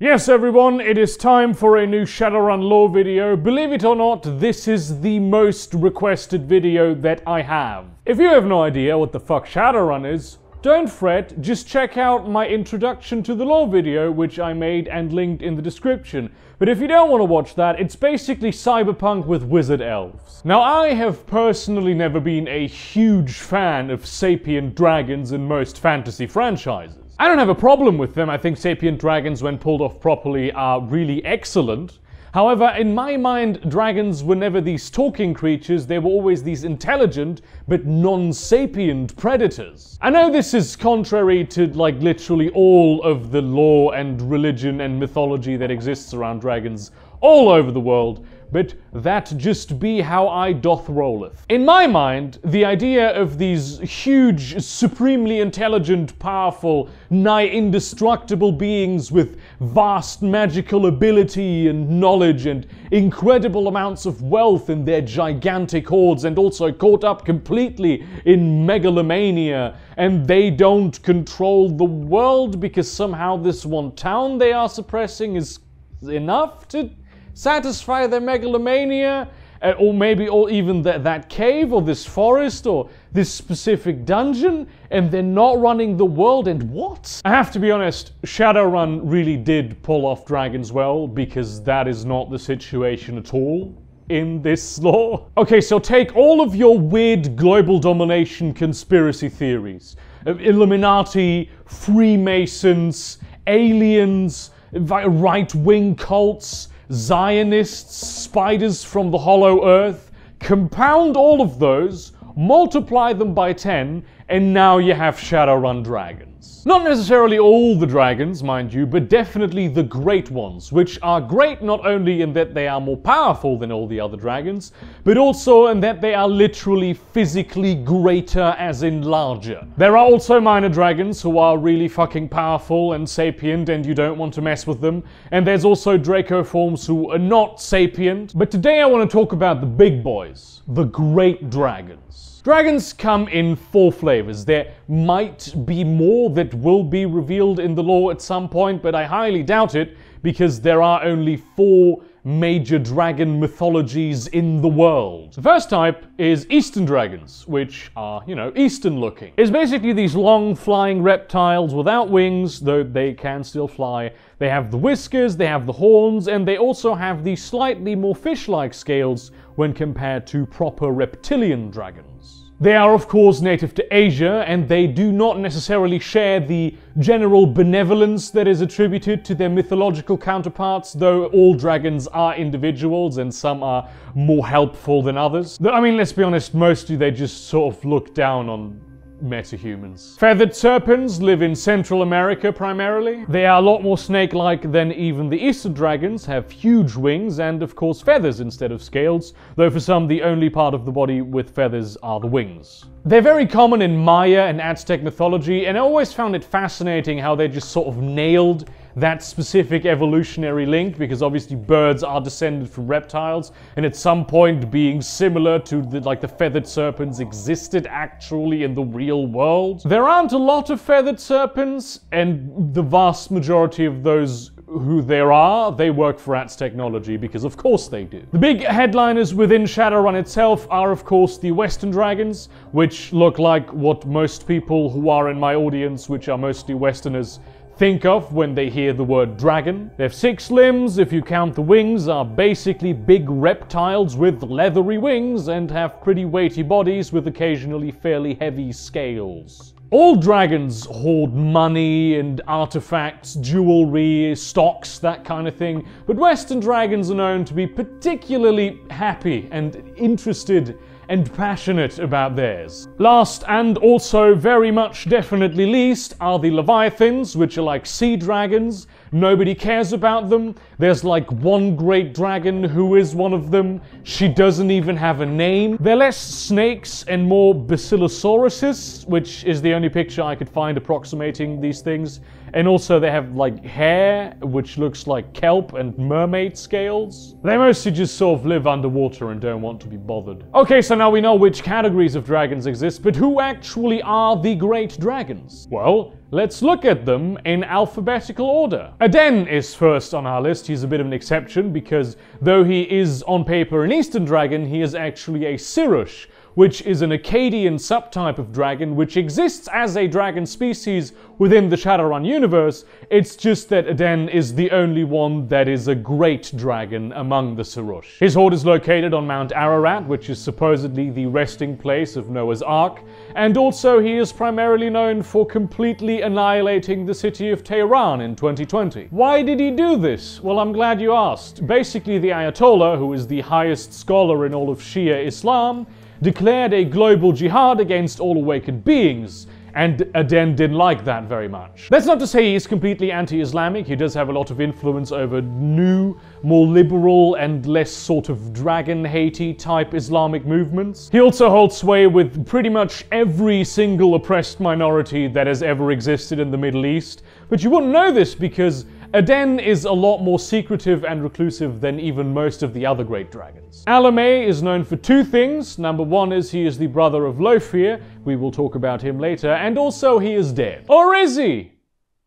Yes everyone, it is time for a new Shadowrun lore video. Believe it or not, this is the most requested video that I have. If you have no idea what the fuck Shadowrun is, don't fret, just check out my introduction to the lore video, which I made and linked in the description. But if you don't want to watch that, it's basically cyberpunk with wizard elves. Now, I have personally never been a huge fan of sapient dragons in most fantasy franchises. I don't have a problem with them. I think sapient dragons, when pulled off properly, are really excellent. However, in my mind, dragons were never these talking creatures, they were always these intelligent, but non-sapient predators. I know this is contrary to, like, literally all of the lore and religion and mythology that exists around dragons all over the world, but that just be how I doth rolleth. In my mind, the idea of these huge, supremely intelligent, powerful, nigh indestructible beings with vast magical ability and knowledge and incredible amounts of wealth in their gigantic hordes, and also caught up completely in megalomania, and they don't control the world because somehow this one town they are suppressing is enough to satisfy their megalomania, or maybe even that cave or this forest or this specific dungeon, and they're not running the world, and what? I have to be honest, Shadowrun really did pull off dragons well, because that is not the situation at all in this lore. Okay, so take all of your weird global domination conspiracy theories. Illuminati, Freemasons, aliens, right-wing cults, Zionists, spiders from the hollow earth. Compound all of those, multiply them by 10, and now you have Shadowrun dragons. Not necessarily all the dragons, mind you, but definitely the great ones, which are great not only in that they are more powerful than all the other dragons, but also in that they are literally physically greater, as in larger. There are also minor dragons who are really fucking powerful and sapient, and you don't want to mess with them, and there's also Draco forms who are not sapient. But today I want to talk about the big boys, the great dragons. Dragons come in 4 flavors. There might be more that will be revealed in the lore at some point, but I highly doubt it, because there are only 4 major dragon mythologies in the world. The first type is Eastern dragons, which are, you know, Eastern looking. It's basically these long flying reptiles without wings, though they can still fly. They have the whiskers, they have the horns, and they also have the slightly more fish-like scales when compared to proper reptilian dragons. They are of course native to Asia, and they do not necessarily share the general benevolence that is attributed to their mythological counterparts, though all dragons are individuals and some are more helpful than others. I mean, let's be honest, mostly they just sort of look down on metahumans. Feathered serpents live in Central America primarily. They are a lot more snake-like than even the Eastern dragons, have huge wings and of course feathers instead of scales, though for some the only part of the body with feathers are the wings. They're very common in Maya and Aztec mythology, and I always found it fascinating how they just sort of nailed that specific evolutionary link, because obviously birds are descended from reptiles, and at some point being similar to the feathered serpents existed actually in the real world. There aren't a lot of feathered serpents, and the vast majority of those who there are, they work for Ats technology, because of course they do. The big headliners within Shadowrun itself are of course the Western dragons, which look like what most people who are in my audience, which are mostly Westerners, think of when they hear the word dragon. They have 6 limbs, if you count the wings, are basically big reptiles with leathery wings, and have pretty weighty bodies with occasionally fairly heavy scales. All dragons hoard money and artifacts, jewelry, stocks, that kind of thing, but Western dragons are known to be particularly happy and interested and passionate about theirs. Last, and also very much definitely least, are the Leviathans, which are like sea dragons. Nobody cares about them. There's like one great dragon who is one of them. She doesn't even have a name. They're less snakes and more basilisauruses, which is the only picture I could find approximating these things. and also they have like hair which looks like kelp and mermaid scales. They mostly just sort of live underwater and don't want to be bothered. Okay, so now we know which categories of dragons exist, but who actually are the great dragons? Well, let's look at them in alphabetical order. Aden is first on our list. He's a bit of an exception because though he is on paper an Eastern dragon, he is actually a Sirrurg, which is an Akkadian subtype of dragon which exists as a dragon species within the Shadowrun universe. It's just that Aden is the only one that is a great dragon among the Sirrurg. His hoard is located on Mount Ararat, which is supposedly the resting place of Noah's Ark, and also he is primarily known for completely annihilating the city of Tehran in 2020. Why did he do this? Well, I'm glad you asked. Basically, the Ayatollah, who is the highest scholar in all of Shia Islam, declared a global jihad against all awakened beings, and Aden didn't like that very much. That's not to say he's completely anti-Islamic. He does have a lot of influence over new, more liberal and less sort of dragon-hatey type Islamic movements. He also holds sway with pretty much every single oppressed minority that has ever existed in the Middle East, but you wouldn't know this because Aden is a lot more secretive and reclusive than even most of the other great dragons. Alamay is known for two things. Number one is he is the brother of Lofir. We will talk about him later. And also he is dead. Or is he?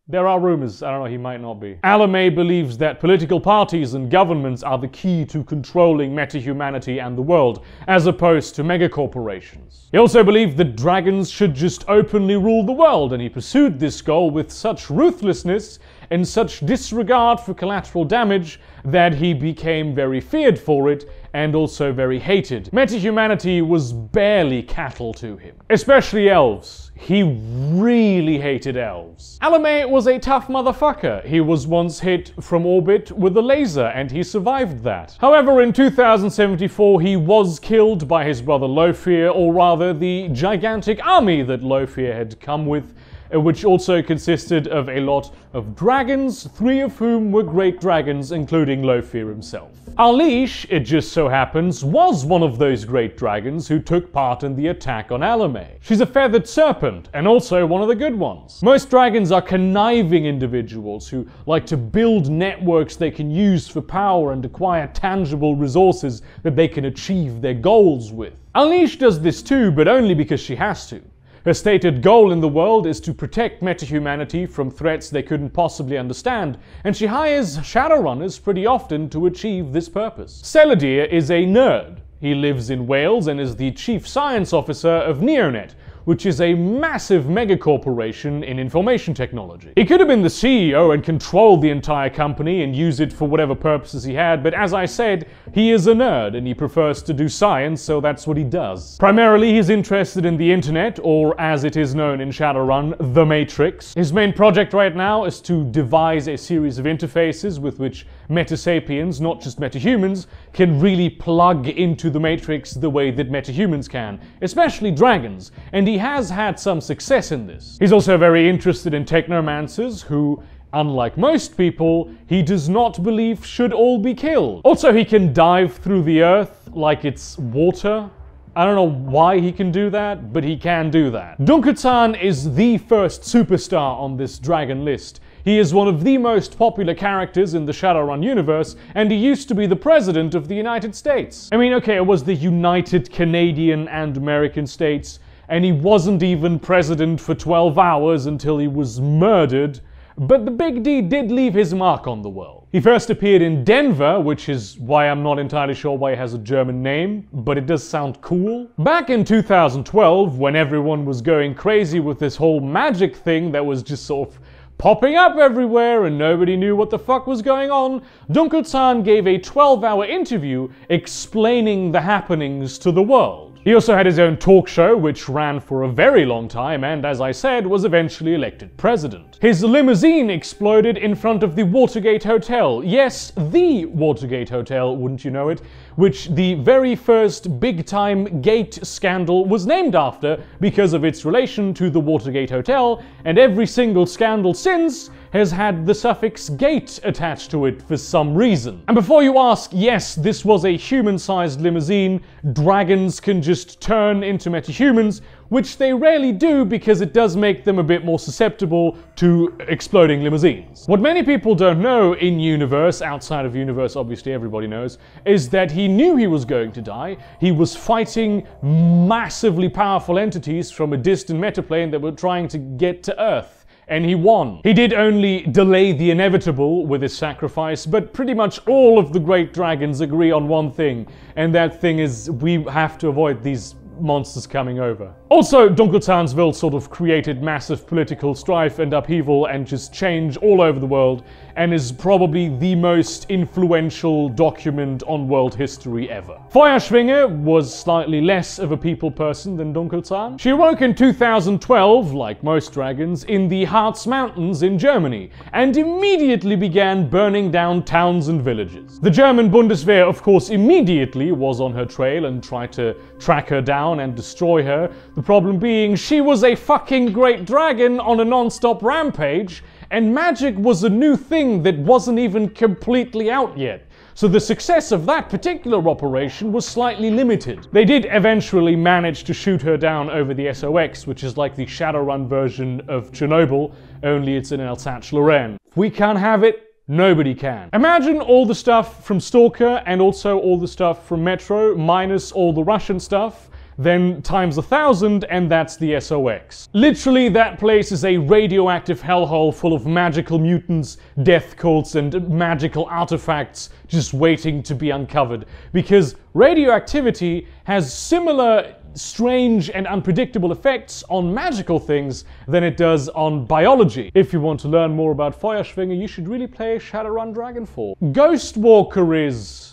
There are rumors. I don't know, he might not be. Alamay believes that political parties and governments are the key to controlling meta-humanity and the world, as opposed to megacorporations. He also believed that dragons should just openly rule the world, and he pursued this goal with such ruthlessness and such disregard for collateral damage that he became very feared for it and also very hated. Meta-humanity was barely cattle to him, especially elves. He really hated elves. Alamay was a tough motherfucker. He was once hit from orbit with a laser and he survived that. However, in 2074 he was killed by his brother Lofir, or rather the gigantic army that Lofir had come with, which also consisted of a lot of dragons, 3 of whom were great dragons, including Lofir himself. Alish, it just so happens, was one of those great dragons who took part in the attack on Alamay. She's a feathered serpent, and also one of the good ones. Most dragons are conniving individuals who like to build networks they can use for power and acquire tangible resources that they can achieve their goals with. Alish does this too, but only because she has to. Her stated goal in the world is to protect meta-humanity from threats they couldn't possibly understand, and she hires Shadowrunners pretty often to achieve this purpose. Celadir is a nerd. He lives in Wales and is the chief science officer of Neonet, which is a massive megacorporation in information technology. He could have been the CEO and controlled the entire company and use it for whatever purposes he had, but as I said, he is a nerd and he prefers to do science, so that's what he does. Primarily, he's interested in the internet, or as it is known in Shadowrun, the Matrix. His main project right now is to devise a series of interfaces with which metasapiens, not just metahumans, can really plug into the Matrix the way that metahumans can, especially dragons, and he has had some success in this. He's also very interested in technomancers who, unlike most people, he does not believe should all be killed. Also, he can dive through the earth like it's water. I don't know why he can do that, but he can do that. Dunkutan is the first superstar on this dragon list. He is one of the most popular characters in the Shadowrun universe, and he used to be the president of the United States. I mean, okay, it was the United Canadian and American States, and he wasn't even president for 12 hours until he was murdered, but the Big D did leave his mark on the world. He first appeared in Denver, which is why I'm not entirely sure why he has a German name, but it does sound cool. Back in 2012, when everyone was going crazy with this whole magic thing that was just sort of popping up everywhere and nobody knew what the fuck was going on, Dunkutan gave a 12-hour interview explaining the happenings to the world. He also had his own talk show, which ran for a very long time and, as I said, was eventually elected president. His limousine exploded in front of the Watergate Hotel. Yes, the Watergate Hotel, wouldn't you know it? Which the very first big-time gate scandal was named after because of its relation to the Watergate Hotel, and every single scandal since has had the suffix gate attached to it for some reason. And before you ask, yes, this was a human-sized limousine. Dragons can just turn into metahumans, which they rarely do because it does make them a bit more susceptible to exploding limousines. What many people don't know in universe, outside of universe obviously everybody knows, is that he knew he was going to die. He was fighting massively powerful entities from a distant metaplane that were trying to get to Earth. And he won. He did only delay the inevitable with his sacrifice, but pretty much all of the great dragons agree on one thing, and that thing is we have to avoid these monsters coming over. Also, Dunkelzahnsville sort of created massive political strife and upheaval and just change all over the world, and is probably the most influential document on world history ever. Feuerschwinge was slightly less of a people person than Dunkelzahn. She awoke in 2012, like most dragons, in the Harz Mountains in Germany, and immediately began burning down towns and villages. The German Bundeswehr, of course, immediately was on her trail and tried to track her down and destroy her. The problem being, she was a fucking great dragon on a non-stop rampage, and magic was a new thing that wasn't even completely out yet. So the success of that particular operation was slightly limited. They did eventually manage to shoot her down over the SOX, which is like the Shadowrun version of Chernobyl, only it's in Alsace-Lorraine. If we can't have it, nobody can. Imagine all the stuff from Stalker and also all the stuff from Metro minus all the Russian stuff, then times 1,000, and that's the SOX. Literally, that place is a radioactive hellhole full of magical mutants, death cults, and magical artifacts just waiting to be uncovered. Because radioactivity has similar strange and unpredictable effects on magical things than it does on biology. If you want to learn more about Feuerschwinge, you should really play Shadowrun Dragonfall. Ghostwalker is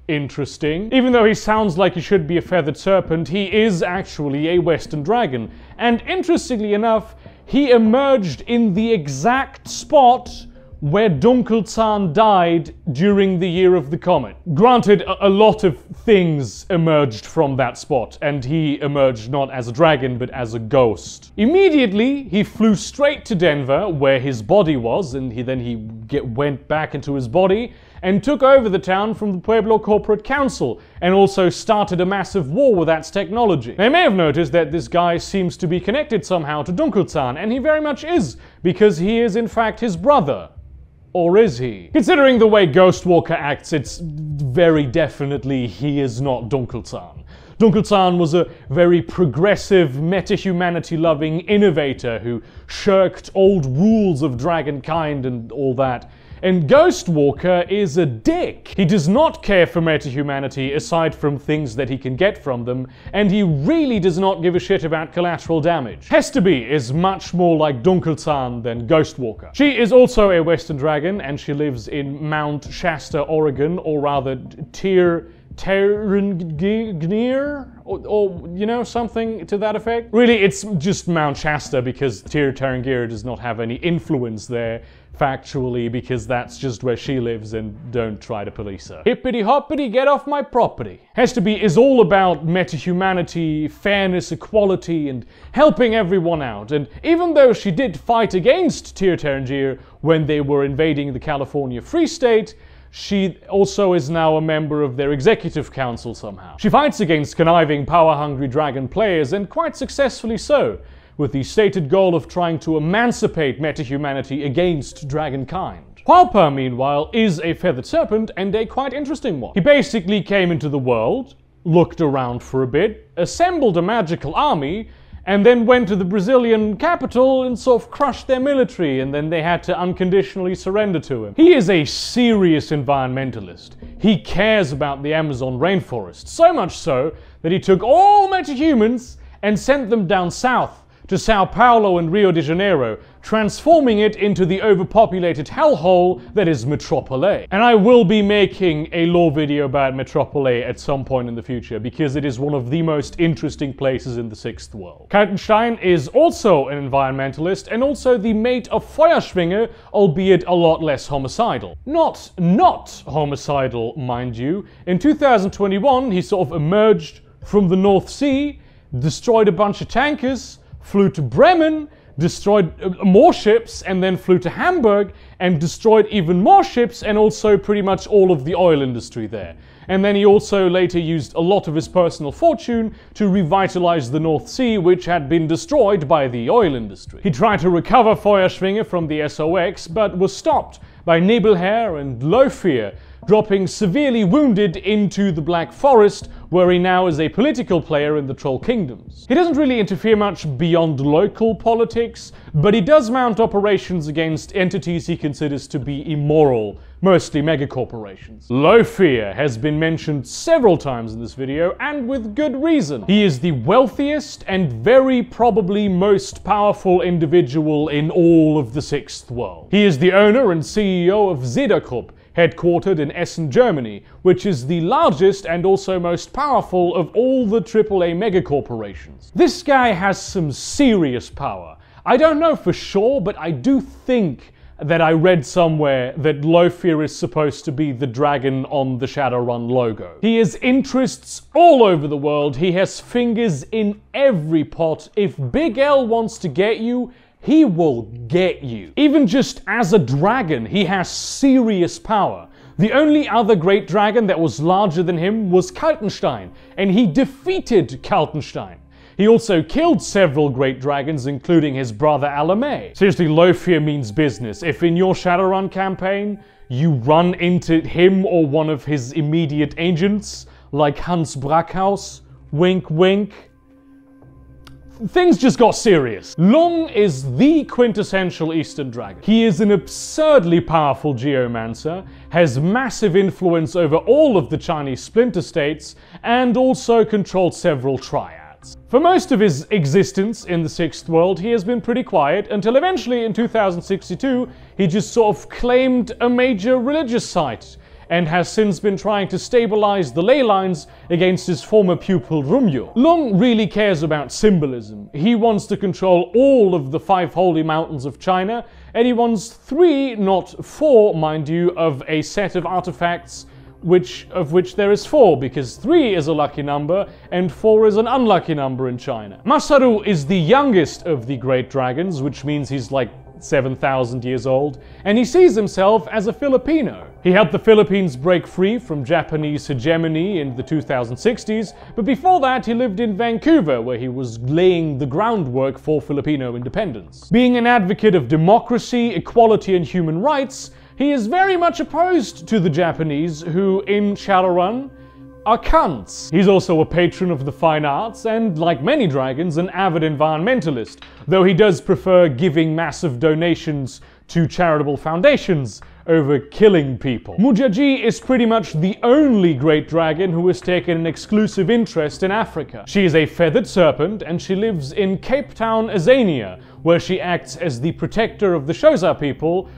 interesting. Even though he sounds like he should be a feathered serpent, he is actually a Western dragon. And interestingly enough, he emerged in the exact spot where Dunkelzahn died during the year of the comet. Granted, a lot of things emerged from that spot, and he emerged not as a dragon, but as a ghost. Immediately, he flew straight to Denver, where his body was, and he went back into his body, and took over the town from the Pueblo Corporate Council, and also started a massive war with that technology. They may have noticed that this guy seems to be connected somehow to Dunkelzahn, and he very much is, because he is in fact his brother. Or is he? Considering the way Ghostwalker acts, it's very definitely he is not Dunkelzahn. Dunkelzahn was a very progressive, meta-humanity-loving innovator who shirked old rules of dragonkind and all that. And Ghostwalker is a dick. He does not care for meta-humanity aside from things that he can get from them, and he really does not give a shit about collateral damage. Hestaby is much more like Dunkelzahn than Ghostwalker. She is also a Western dragon, and she lives in Mount Shasta, Oregon, or rather Tarangir, or you know, something to that effect. Really, it's just Mount Shasta because Tarangir does not have any influence there factually, because that's just where she lives, and don't try to police her. Hippity hoppity, get off my property. Hestaby is all about meta-humanity, fairness, equality, and helping everyone out. And even though she did fight against Tarangir when they were invading the California Free State, she also is now a member of their executive council somehow. She fights against conniving, power-hungry dragon players, and quite successfully so, with the stated goal of trying to emancipate meta-humanity against dragonkind. Hualpa, meanwhile, is a feathered serpent, and a quite interesting one. He basically came into the world, looked around for a bit, assembled a magical army, and then went to the Brazilian capital and sort of crushed their military, and then they had to unconditionally surrender to him. He is a serious environmentalist. He cares about the Amazon rainforest, so much so that he took all metahumans and sent them down south to Sao Paulo and Rio de Janeiro, transforming it into the overpopulated hellhole that is Metropole. And I will be making a lore video about Metropole at some point in the future, because it is one of the most interesting places in the Sixth World. Kaltenstein is also an environmentalist, and also the mate of Feuerschwinge, albeit a lot less homicidal. Not homicidal, mind you. In 2021, he sort of emerged from the North Sea, destroyed a bunch of tankers, flew to Bremen, destroyed more ships, and then flew to Hamburg and destroyed even more ships and also pretty much all of the oil industry there. And then he also later used a lot of his personal fortune to revitalize the North Sea, which had been destroyed by the oil industry. He tried to recover Feuerschwinge from the SOX, but was stopped by Nebelherr and Lothair, dropping severely wounded into the Black Forest, where he now is a political player in the Troll Kingdoms. He doesn't really interfere much beyond local politics, but he does mount operations against entities he considers to be immoral, mostly megacorporations. Lothair has been mentioned several times in this video, and with good reason. He is the wealthiest and very probably most powerful individual in all of the Sixth World. He is the owner and CEO of Zederkrupp, headquartered in Essen, Germany, which is the largest and also most powerful of all the AAA megacorporations. This guy has some serious power. I don't know for sure, but I do think that I read somewhere that Lothair is supposed to be the dragon on the Shadowrun logo. He has interests all over the world. He has fingers in every pot. If Big L wants to get you, he will get you. Even just as a dragon, he has serious power. The only other great dragon that was larger than him was Kaltenstein, and he defeated Kaltenstein. He also killed several great dragons, including his brother Alamé. Seriously, Lothair means business. If in your Shadowrun campaign, you run into him or one of his immediate agents, like Hans Brackhaus, wink wink, things just got serious. Long is the quintessential Eastern dragon. He is an absurdly powerful geomancer, has massive influence over all of the Chinese splinter states, and also controls several triads. For most of his existence in the Sixth World, he has been pretty quiet, until eventually in 2062, he just sort of claimed a major religious site, and has since been trying to stabilize the ley lines against his former pupil Rumyo. Long really cares about symbolism. He wants to control all of the 5 holy mountains of China, and he wants 3, not 4, mind you, of a set of artifacts of which there is 4, because 3 is a lucky number and 4 is an unlucky number in China. Masaru is the youngest of the great dragons, which means he's like 7,000 years old, and he sees himself as a Filipino. He helped the Philippines break free from Japanese hegemony in the 2060s, but before that he lived in Vancouver, where he was laying the groundwork for Filipino independence. Being an advocate of democracy, equality, and human rights, he is very much opposed to the Japanese, who in Shadowrun are cunts. He's also a patron of the fine arts and, like many dragons, an avid environmentalist, though he does prefer giving massive donations to charitable foundations over killing people. Mujaji is pretty much the only great dragon who has taken an exclusive interest in Africa. She is a feathered serpent, and she lives in Cape Town, Azania, where she acts as the protector of the Xhosa people,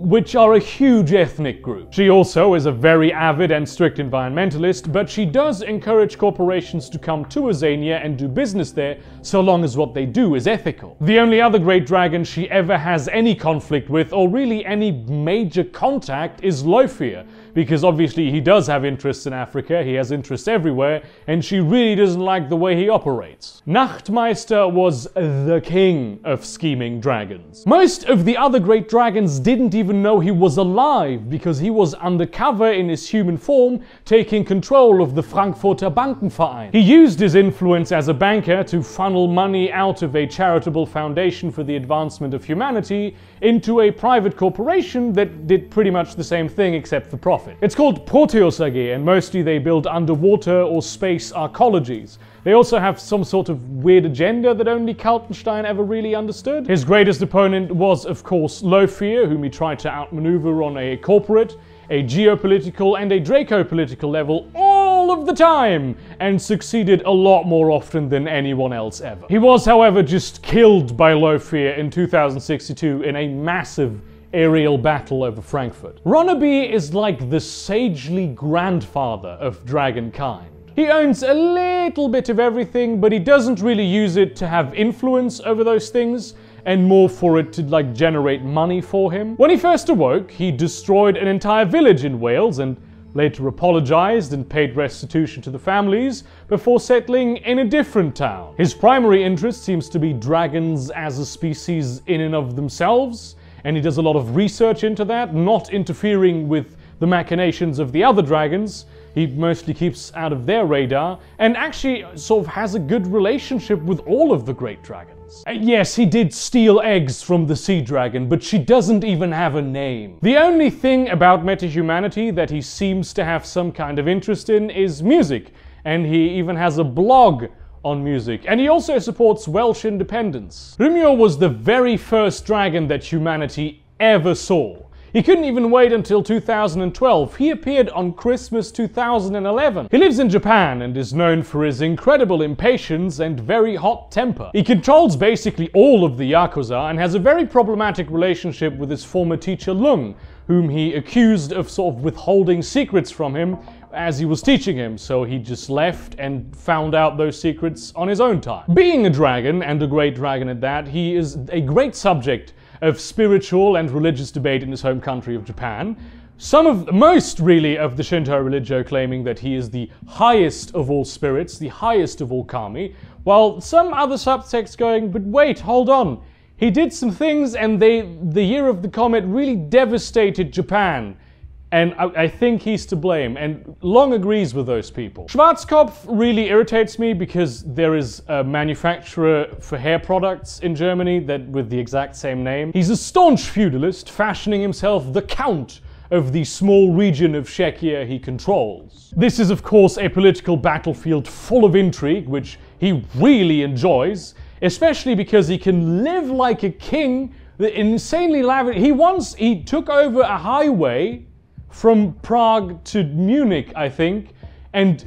which are a huge ethnic group. She also is a very avid and strict environmentalist, but she does encourage corporations to come to Azania and do business there, so long as what they do is ethical. The only other great dragon she ever has any conflict with, or really any major contact, is Lothair, because obviously he does have interests in Africa, he has interests everywhere, and she really doesn't like the way he operates. Nachtmeister was the king of scheming dragons. Most of the other great dragons didn't even know he was alive, because he was undercover in his human form, taking control of the Frankfurter Bankenverein. He used his influence as a banker to funnel money out of a charitable foundation for the advancement of humanity into a private corporation that did pretty much the same thing except for profit. It's called Proteus AG, and mostly they build underwater or space arcologies. They also have some sort of weird agenda that only Kaltenstein ever really understood. His greatest opponent was, of course, Lothair, whom he tried to outmaneuver on a corporate, a geopolitical, and a Draco-political level all of the time, and succeeded a lot more often than anyone else ever. He was, however, just killed by Lothair in 2062 in a massive aerial battle over Frankfurt. Ronneby is like the sagely grandfather of dragonkind. He owns a little bit of everything, but he doesn't really use it to have influence over those things, and more for it to generate money for him. When he first awoke, he destroyed an entire village in Wales and later apologized and paid restitution to the families before settling in a different town. His primary interest seems to be dragons as a species in and of themselves, and he does a lot of research into that, not interfering with the machinations of the other dragons. He mostly keeps out of their radar, and actually sort of has a good relationship with all of the great dragons. Yes, he did steal eggs from the sea dragon, but she doesn't even have a name. The only thing about metahumanity that he seems to have some kind of interest in is music, and he even has a blog on music, and he also supports Welsh independence. Hrymur was the very first dragon that humanity ever saw. He couldn't even wait until 2012. He appeared on Christmas 2011. He lives in Japan and is known for his incredible impatience and very hot temper. He controls basically all of the Yakuza and has a very problematic relationship with his former teacher Lung, whom he accused of sort of withholding secrets from him as he was teaching him, so he just left and found out those secrets on his own time. Being a dragon, and a great dragon at that, he is a great subject of spiritual and religious debate in his home country of Japan. Most really of the Shinto religio claiming that he is the highest of all spirits, the highest of all kami, while some other subsects going, but wait, hold on. He did some things and the year of the comet really devastated Japan. And I think he's to blame, and Long agrees with those people. Schwartzkopf really irritates me because there is a manufacturer for hair products in Germany that with the exact same name. He's a staunch feudalist, fashioning himself the count of the small region of Czechia he controls. This is of course a political battlefield full of intrigue, which he really enjoys, especially because he can live like a king, insanely lavish. He took over a highway from Prague to Munich, I think, and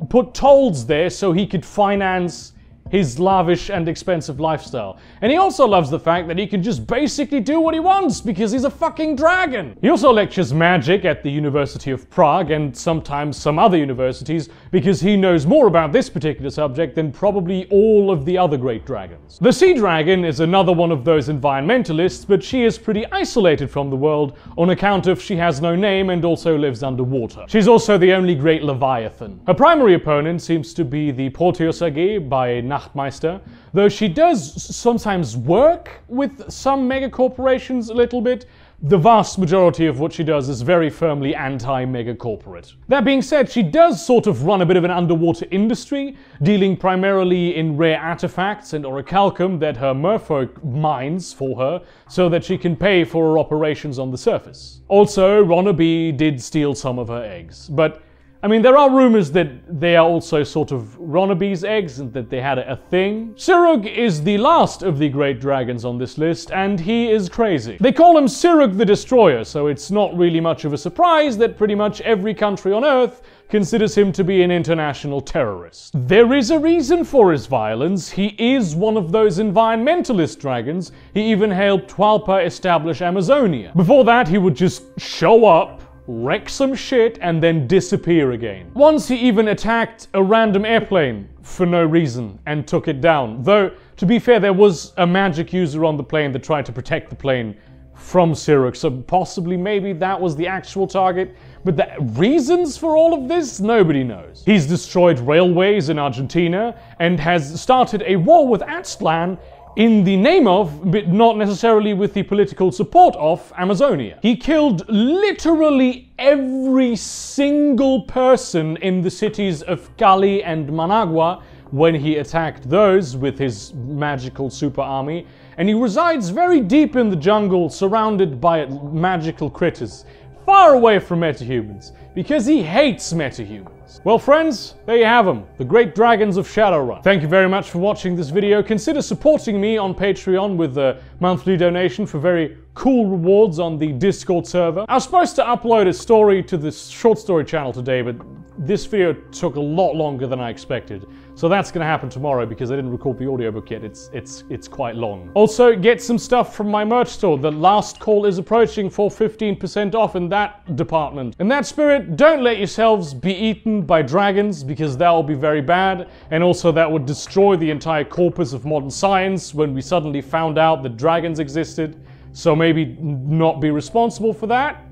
put tolls there so he could finance his lavish and expensive lifestyle. And he also loves the fact that he can just basically do what he wants because he's a fucking dragon. He also lectures magic at the University of Prague and sometimes some other universities because he knows more about this particular subject than probably all of the other great dragons. The sea dragon is another one of those environmentalists, but she is pretty isolated from the world on account of she has no name and also lives underwater. She's also the only great leviathan. Her primary opponent seems to be the Porteosage by Nachtmeister, though she does sometimes work with some mega corporations a little bit. The vast majority of what she does is very firmly anti-mega corporate. That being said, she does sort of run a bit of an underwater industry, dealing primarily in rare artifacts and orichalcum that her merfolk mines for her so that she can pay for her operations on the surface. Also, Ronneby did steal some of her eggs, but I mean, there are rumors that they are also sort of Ronneby's eggs and that they had a thing. Sirrurg is the last of the great dragons on this list, and he is crazy. They call him Sirrurg the Destroyer, so it's not really much of a surprise that pretty much every country on Earth considers him to be an international terrorist. There is a reason for his violence. He is one of those environmentalist dragons. He even helped Hualpa establish Amazonia. Before that, he would just show up, wreck some shit, and then disappear again. Once he even attacked a random airplane for no reason and took it down. Though, to be fair, there was a magic user on the plane that tried to protect the plane from Sirrurg, so possibly maybe that was the actual target. But the reasons for all of this, nobody knows. He's destroyed railways in Argentina and has started a war with Aztlan in the name of, but not necessarily with the political support of, Amazonia. He killed literally every single person in the cities of Cali and Managua when he attacked those with his magical super army, and he resides very deep in the jungle surrounded by magical critters, far away from metahumans, because he hates metahumans. Well friends, there you have them, the great dragons of Shadowrun. Thank you very much for watching this video. Consider supporting me on Patreon with a monthly donation for very cool rewards on the Discord server. I was supposed to upload a story to the short story channel today, but this video took a lot longer than I expected. So that's gonna happen tomorrow because I didn't record the audiobook yet. It's quite long. Also, get some stuff from my merch store. The last call is approaching for 15% off in that department. In that spirit, don't let yourselves be eaten by dragons because that will be very bad. And also that would destroy the entire corpus of modern science when we suddenly found out that dragons existed. So maybe not be responsible for that.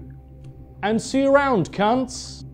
And see you around, cunts.